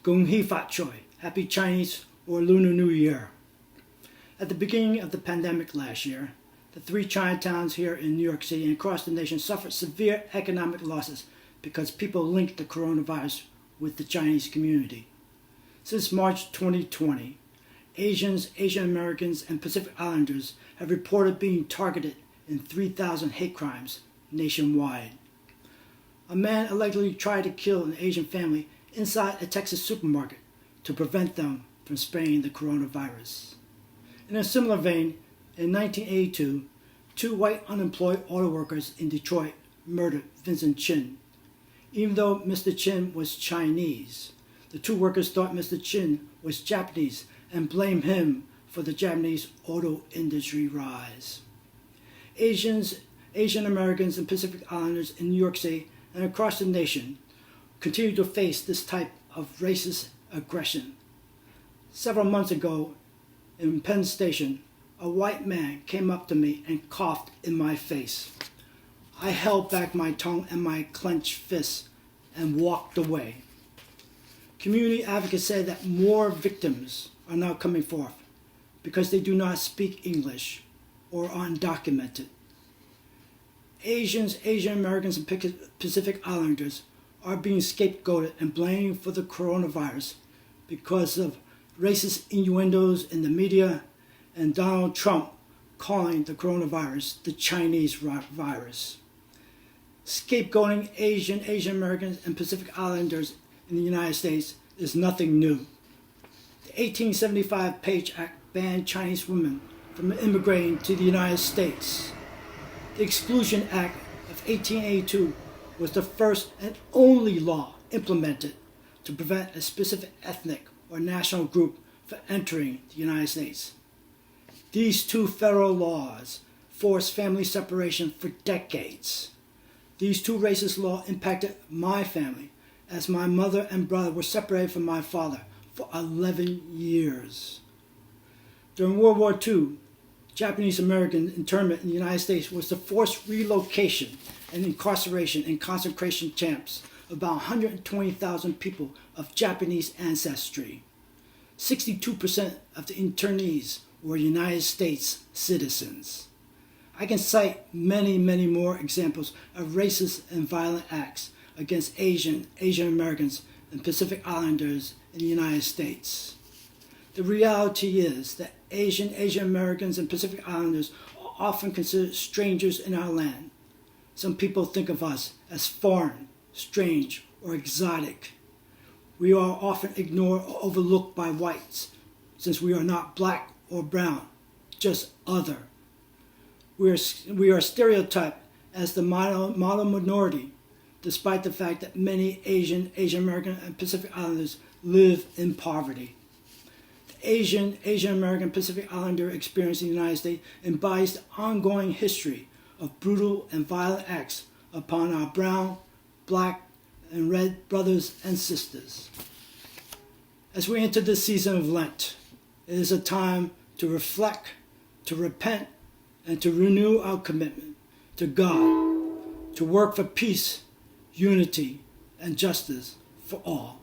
Gung Hee Fat Choi, Happy Chinese or Lunar New Year. At the beginning of the pandemic last year, the 3 Chinatowns here in New York City and across the nation suffered severe economic losses because people linked the coronavirus with the Chinese community. Since March 2020, Asians, Asian Americans, and Pacific Islanders have reported being targeted in 3,000 hate crimes nationwide. A man allegedly tried to kill an Asian family inside a Texas supermarket to prevent them from spreading the coronavirus. In a similar vein, in 1982, 2 white unemployed auto workers in Detroit murdered Vincent Chin. Even though Mr. Chin was Chinese, the 2 workers thought Mr. Chin was Japanese and blamed him for the Japanese auto industry rise. Asians, Asian Americans, and Pacific Islanders in New York City and across the nation continue to face this type of racist aggression. Several months ago in Penn Station, a white man came up to me and coughed in my face. I held back my tongue and my clenched fists and walked away. Community advocates say that more victims are now coming forth because they do not speak English or are undocumented. Asians, Asian Americans, and Pacific Islanders are being scapegoated and blamed for the coronavirus because of racist innuendos in the media and Donald Trump calling the coronavirus the Chinese virus. Scapegoating Asian, Asian Americans, and Pacific Islanders in the United States is nothing new. The 1875 Page Act banned Chinese women from immigrating to the United States. The Exclusion Act of 1882 was the first and only law implemented to prevent a specific ethnic or national group from entering the United States. These 2 federal laws forced family separation for decades. These 2 racist laws impacted my family as my mother and brother were separated from my father for 11 years. During World War II, Japanese American internment in the United States was the forced relocation and incarceration in concentration camps of about 120,000 people of Japanese ancestry. 62% of the internees were United States citizens. I can cite many, many more examples of racist and violent acts against Asian Americans, and Pacific Islanders in the United States. The reality is that Asian Americans, and Pacific Islanders are often considered strangers in our land. Some people think of us as foreign, strange, or exotic. We are often ignored or overlooked by whites, since we are not black or brown, just other. We are stereotyped as the model minority, despite the fact that many Asian American, and Pacific Islanders live in poverty. The Asian American, Pacific Islander experience in the United States embodies the ongoing history of brutal and violent acts upon our brown, black, and red brothers and sisters. As we enter this season of Lent, it is a time to reflect, to repent, and to renew our commitment to God, to work for peace, unity, and justice for all.